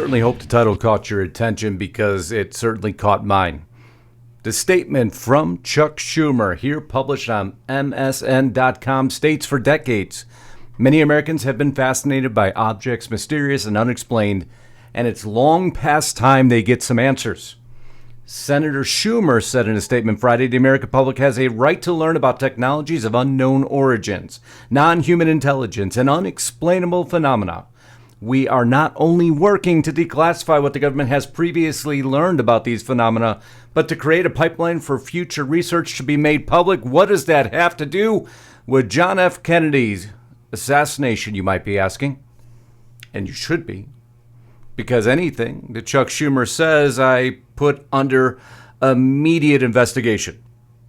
certainly hope the title caught your attention because it certainly caught mine. The statement from Chuck Schumer, here published on MSN.com, states for decades, many Americans have been fascinated by objects mysterious and unexplained, and it's long past time they get some answers. Senator Schumer said in a statement Friday, the American public has a right to learn about technologies of unknown origins, non-human intelligence, and unexplainable phenomena. We are not only working to declassify what the government has previously learned about these phenomena, but to create a pipeline for future research to be made public. What does that have to do with John F. Kennedy's assassination, you might be asking? And you should be. Because anything that Chuck Schumer says, I put under immediate investigation.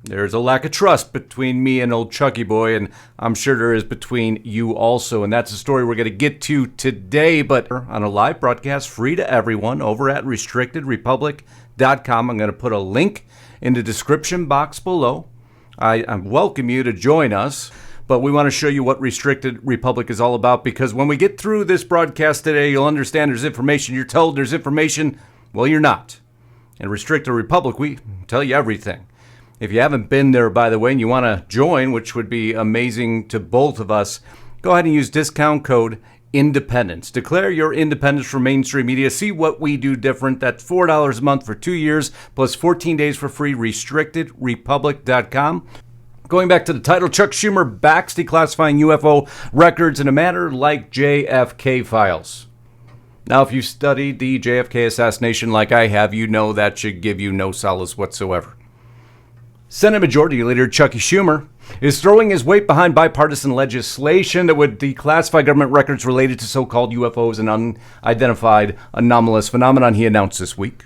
There's a lack of trust between me and old Chucky boy, and I'm sure there is between you also. And that's a story we're going to get to today, but on a live broadcast free to everyone over at restrictedrepublic.com. I'm going to put a link in the description box below. I welcome you to join us, but we want to show you what Restricted Republic is all about, because when we get through this broadcast today, you'll understand there's information you're told there's information, well, you're not. In Restricted Republic, we tell you everything. If you haven't been there, by the way, and you want to join, which would be amazing to both of us, go ahead and use discount code INDEPENDENCE. Declare your independence from mainstream media. See what we do different. That's $4 a month for 2 years, plus 14 days for free. RestrictedRepublic.com. Going back to the title, Chuck Schumer backs declassifying UFO records in a manner like JFK files. Now, if you studied the JFK assassination like I have, you know that should give you no solace whatsoever. Senate Majority Leader Chucky Schumer is throwing his weight behind bipartisan legislation that would declassify government records related to so-called UFOs and unidentified anomalous phenomenon, he announced this week.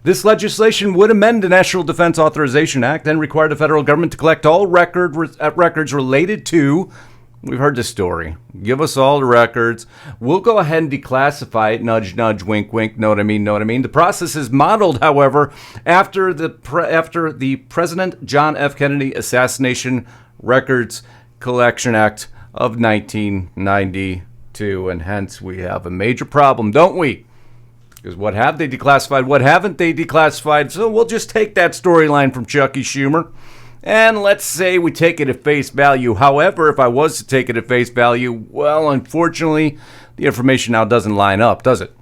This legislation would amend the National Defense Authorization Act and require the federal government to collect all records related to, we've heard this story, give us all the records, we'll go ahead and declassify it, nudge, nudge, wink, wink, know what I mean. The process is modeled, however, after the President John F. Kennedy Assassination Records Collection Act of 1992, and hence we have a major problem, don't we? Because what have they declassified? What haven't they declassified? So we'll just take that storyline from Chucky Schumer, and let's say we take it at face value. However, if I was to take it at face value, well, unfortunately, the information now doesn't line up, does it?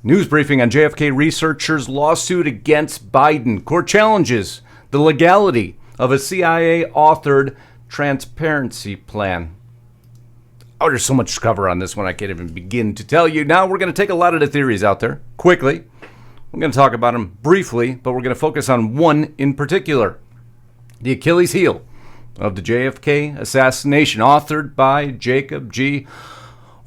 News briefing on JFK researchers' lawsuit against Biden. Court challenges the legality of a CIA-authored transparency plan. Oh, there's so much to cover on this one I can't even begin to tell you. Now we're going to take a lot of the theories out there quickly. We're going to talk about them briefly, but we're going to focus on one in particular. The Achilles heel of the JFK assassination, authored by Jacob G.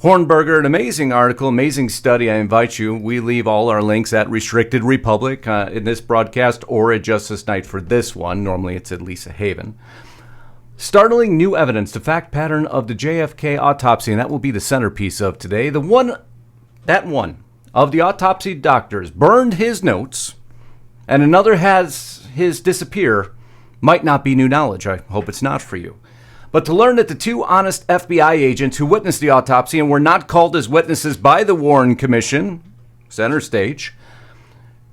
Hornberger. An amazing article, amazing study. I invite you. We leave all our links at Restricted Republic in this broadcast, or at Justus Knight for this one. Normally it's at Lisa Haven. Startling new evidence, the fact pattern of the JFK autopsy, and that will be the centerpiece of today. One of the autopsy doctors burned his notes, and another has his disappear, might not be new knowledge. I hope it's not for you. But to learn that the two honest FBI agents who witnessed the autopsy and were not called as witnesses by the Warren Commission, center stage,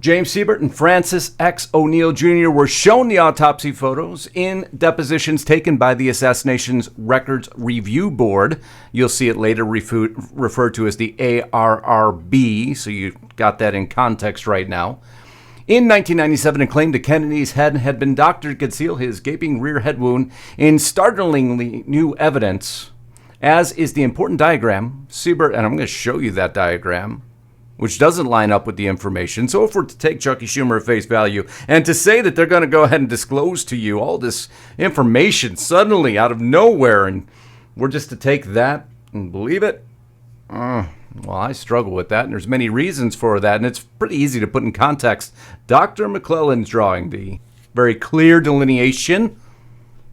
James Siebert and Francis X. O'Neill Jr. were shown the autopsy photos in depositions taken by the Assassination's Records Review Board. You'll see it later referred to as the ARRB, so you got that in context right now. In 1997, it claimed that Kennedy's head had been doctored to conceal his gaping rear head wound in startlingly new evidence, as is the important diagram. Siebert, and I'm going to show you that diagram, which doesn't line up with the information. So if we're to take Chucky Schumer at face value and to say that they're going to go ahead and disclose to you all this information suddenly out of nowhere, and we're just to take that and believe it, well, I struggle with that, and there's many reasons for that, and it's pretty easy to put in context. Dr. McClellan's drawing the very clear delineation,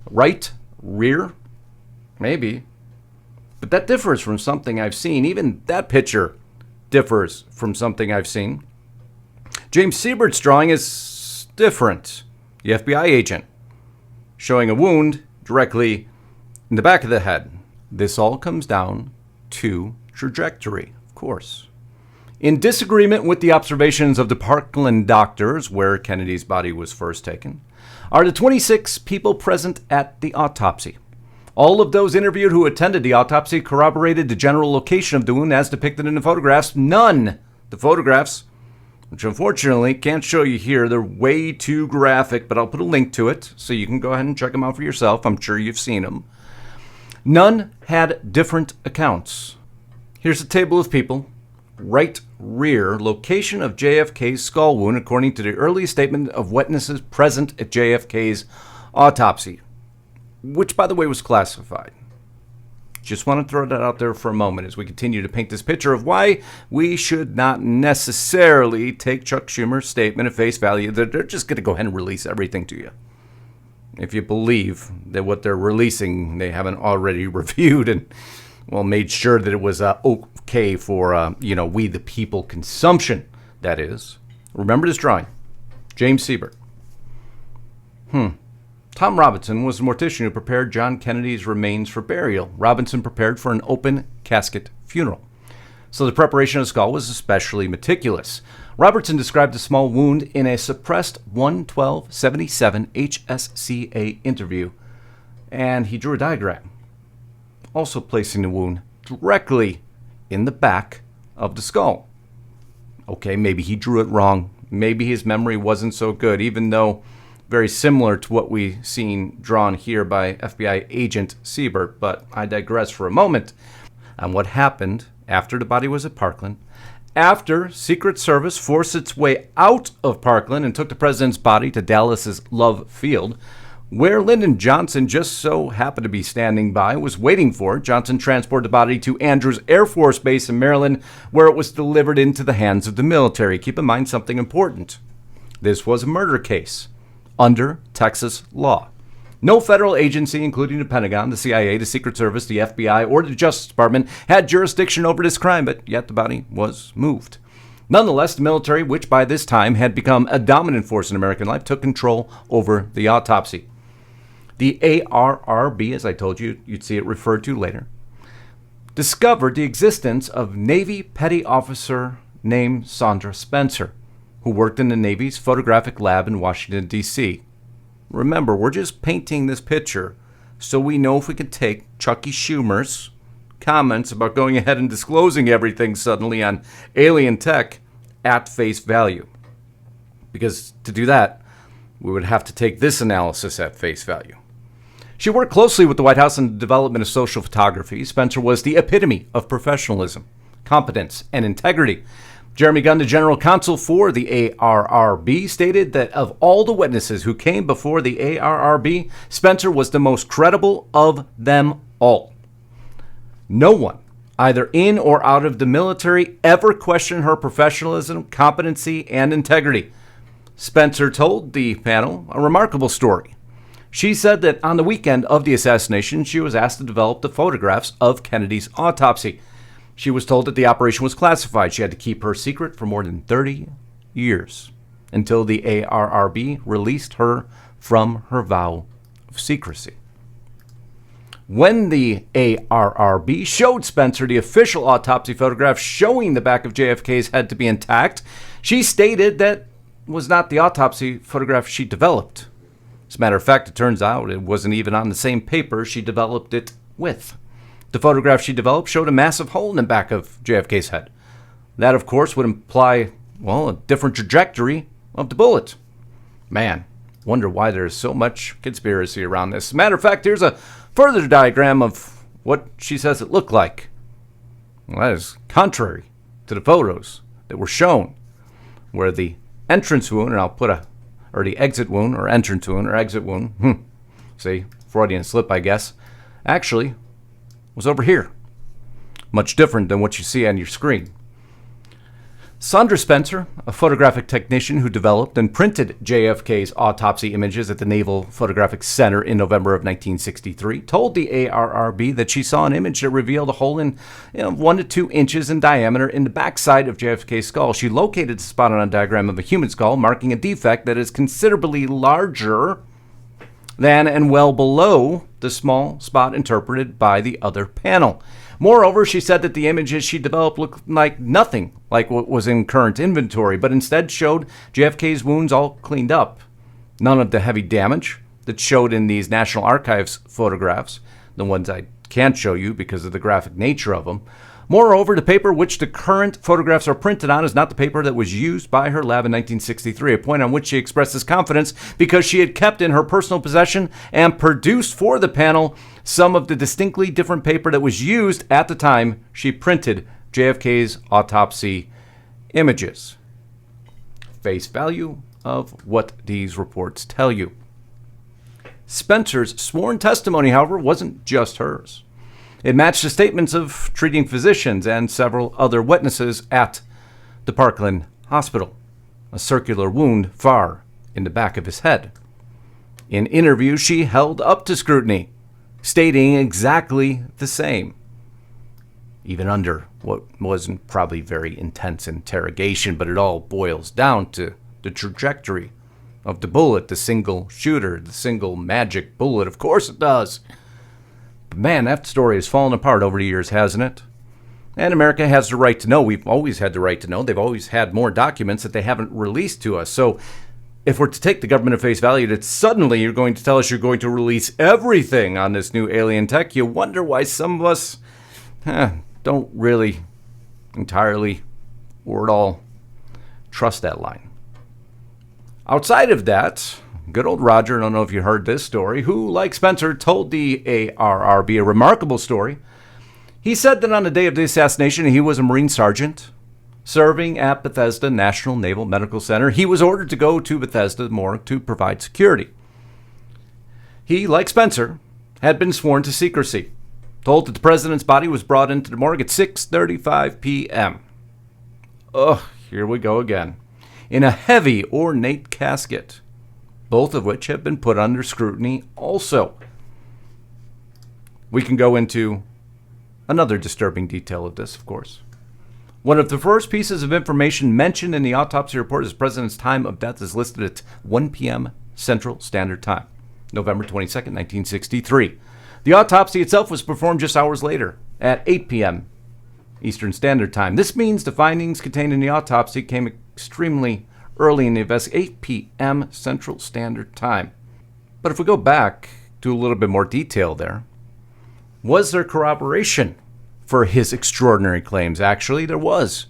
right, rear, maybe, but that differs from something I've seen. Even that picture differs from something I've seen. James Siebert's drawing is different. The FBI agent showing a wound directly in the back of the head. This all comes down to trajectory, of course. In disagreement with the observations of the Parkland doctors, where Kennedy's body was first taken, are the 26 people present at the autopsy. All of those interviewed who attended the autopsy corroborated the general location of the wound as depicted in the photographs. None. The photographs, which unfortunately can't show you here, they're way too graphic, but I'll put a link to it so you can go ahead and check them out for yourself. I'm sure you've seen them. None had different accounts. Here's a table of people. Right rear, location of JFK's skull wound according to the early statement of witnesses present at JFK's autopsy, which, by the way, was classified. Just want to throw that out there for a moment as we continue to paint this picture of why we should not necessarily take Chuck Schumer's statement at face value that they're just going to go ahead and release everything to you. If you believe that what they're releasing they haven't already reviewed and, well, made sure that it was okay for, we the people consumption, that is. Remember this drawing. James Siebert. Tom Robinson was the mortician who prepared John Kennedy's remains for burial. Robinson prepared for an open casket funeral, so the preparation of the skull was especially meticulous. Robertson described a small wound in a suppressed 11277 HSCA interview, and he drew a diagram, also placing the wound directly in the back of the skull. Okay, maybe he drew it wrong. Maybe his memory wasn't so good, even though very similar to what we've seen drawn here by FBI agent Siebert, but I digress for a moment on what happened after the body was at Parkland, after Secret Service forced its way out of Parkland and took the president's body to Dallas's Love Field, where Lyndon Johnson just so happened to be standing by, was waiting for it. Johnson transported the body to Andrews Air Force Base in Maryland, where it was delivered into the hands of the military. Keep in mind something important. This was a murder case under Texas law. No federal agency, including the Pentagon, the CIA, the Secret Service, the FBI, or the Justice Department, had jurisdiction over this crime, but yet the body was moved. Nonetheless, the military, which by this time had become a dominant force in American life, took control over the autopsy. The ARRB, as I told you, you'd see it referred to later, discovered the existence of Navy Petty Officer named Sandra Spencer, who worked in the Navy's photographic lab in Washington, D.C. Remember, we're just painting this picture so we know if we can take Chucky Schumer's comments about going ahead and disclosing everything suddenly on alien tech at face value. Because to do that, we would have to take this analysis at face value. She worked closely with the White House on the development of social photography. Spencer was the epitome of professionalism, competence, and integrity. Jeremy Gunn, the general counsel for the ARRB, stated that of all the witnesses who came before the ARRB, Spencer was the most credible of them all. No one, either in or out of the military, ever questioned her professionalism, competency, and integrity. Spencer told the panel a remarkable story. She said that on the weekend of the assassination, she was asked to develop the photographs of Kennedy's autopsy. She was told that the operation was classified. She had to keep her secret for more than 30 years until the ARRB released her from her vow of secrecy. When the ARRB showed Spencer the official autopsy photograph showing the back of JFK's head to be intact, she stated that was not the autopsy photograph she developed. As a matter of fact, it turns out it wasn't even on the same paper she developed it with. The photograph she developed showed a massive hole in the back of JFK's head. That, of course, would imply, well, a different trajectory of the bullet. Man, wonder why there's so much conspiracy around this. As a matter of fact, here's a further diagram of what she says it looked like. Well, that is contrary to the photos that were shown, where the entrance wound, and I'll put or the exit wound, or entrance wound, or exit wound, see, Freudian slip, I guess, actually was over here. Much different than what you see on your screen. Sandra Spencer, a photographic technician who developed and printed JFK's autopsy images at the Naval Photographic Center in November of 1963, told the ARRB that she saw an image that revealed a hole in 1 to 2 inches in diameter in the backside of JFK's skull. She located the spot on a diagram of a human skull, marking a defect that is considerably larger than and well below the small spot interpreted by the other panel. Moreover, she said that the images she developed looked like nothing like what was in current inventory, but instead showed JFK's wounds all cleaned up. None of the heavy damage that showed in these National Archives photographs, the ones I can't show you because of the graphic nature of them. Moreover, the paper which the current photographs are printed on is not the paper that was used by her lab in 1963, a point on which she expresses confidence because she had kept in her personal possession and produced for the panel some of the distinctly different paper that was used at the time she printed JFK's autopsy images. Face value of what these reports tell you. Spencer's sworn testimony, however, wasn't just hers. It matched the statements of treating physicians and several other witnesses at the Parkland Hospital, a circular wound far in the back of his head. In interviews she held up to scrutiny, stating exactly the same, even under what wasn't probably very intense interrogation, but it all boils down to the trajectory of the bullet, the single shooter, the single magic bullet. Of course it does. But man, that story has fallen apart over the years, hasn't it? And America has the right to know. We've always had the right to know. They've always had more documents that they haven't released to us. So if we're to take the government at face value that suddenly you're going to tell us you're going to release everything on this new alien tech, you wonder why some of us don't really entirely or at all trust that line. Outside of that, good old Roger, I don't know if you heard this story, who, like Spencer, told the ARRB a remarkable story. He said that on the day of the assassination, he was a Marine sergeant serving at Bethesda National Naval Medical Center. He was ordered to go to Bethesda morgue to provide security. He, like Spencer, had been sworn to secrecy, told that the president's body was brought into the morgue at 6:35 p.m. Here we go again. In a heavy, ornate casket, both of which have been put under scrutiny also. We can go into another disturbing detail of this, of course. One of the first pieces of information mentioned in the autopsy report is the president's time of death is listed at 1 p.m. Central Standard Time, November 22nd, 1963. The autopsy itself was performed just hours later at 8 p.m. Eastern Standard Time. This means the findings contained in the autopsy came extremely early in the investigation, 8 p.m. Central Standard Time. But if we go back to a little bit more detail there, was there corroboration for his extraordinary claims? Actually, there was.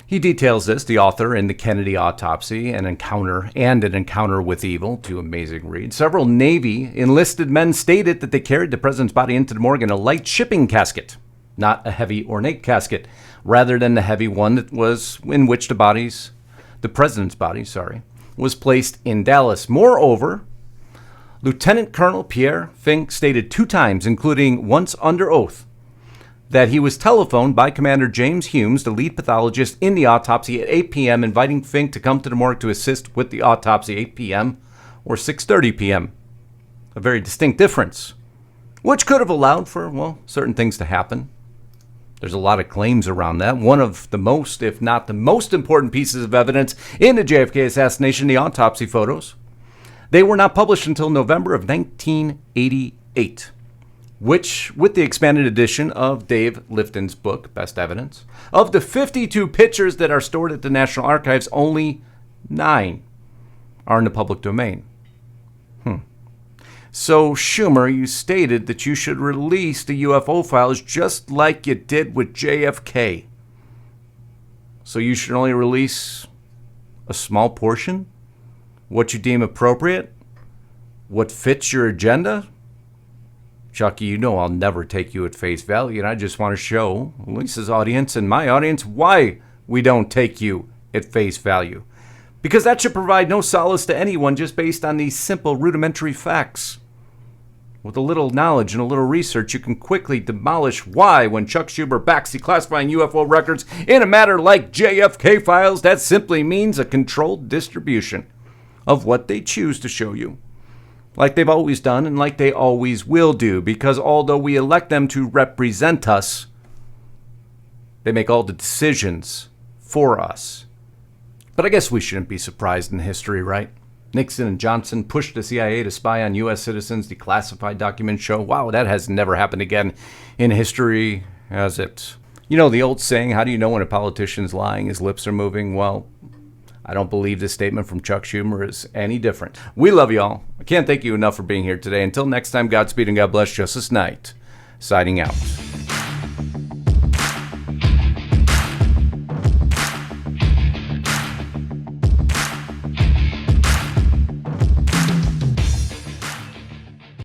He details this, the author, in the Kennedy autopsy, an encounter with evil, two amazing reads. Several Navy enlisted men stated that they carried the president's body into the morgue in a light shipping casket, not a heavy ornate casket, rather than the heavy one that was in which the president's body, was placed in Dallas. Moreover, Lieutenant Colonel Pierre Fink stated 2 times, including once under oath, that he was telephoned by Commander James Humes, the lead pathologist in the autopsy, at 8 p.m., inviting Fink to come to the morgue to assist with the autopsy, 8 p.m. or 6:30 p.m. A very distinct difference, which could have allowed for, certain things to happen. There's a lot of claims around that. One of the most, if not the most important pieces of evidence in the JFK assassination, the autopsy photos. They were not published until November of 1988. Which, with the expanded edition of Dave Lifton's book, Best Evidence, of the 52 pictures that are stored at the National Archives, only 9 are in the public domain. So, Schumer, you stated that you should release the UFO files just like you did with JFK. So you should only release a small portion? What you deem appropriate? What fits your agenda? Chucky, you know I'll never take you at face value, and I just want to show Lisa's audience and my audience why we don't take you at face value. Because that should provide no solace to anyone just based on these simple rudimentary facts. With a little knowledge and a little research, you can quickly demolish why, when Chuck Schumer backs declassifying UFO records in a matter like JFK files, that simply means a controlled distribution of what they choose to show you. Like they've always done and like they always will do, because although we elect them to represent us, they make all the decisions for us. But I guess we shouldn't be surprised in history, right? Nixon and Johnson pushed the CIA to spy on U.S. citizens. Declassified documents show, wow, that has never happened again in history, has it? You know the old saying, how do you know when a politician's lying? His lips are moving. Well, I don't believe this statement from Chuck Schumer is any different. We love y'all. I can't thank you enough for being here today. Until next time, Godspeed and God bless. Justus Knight, signing out.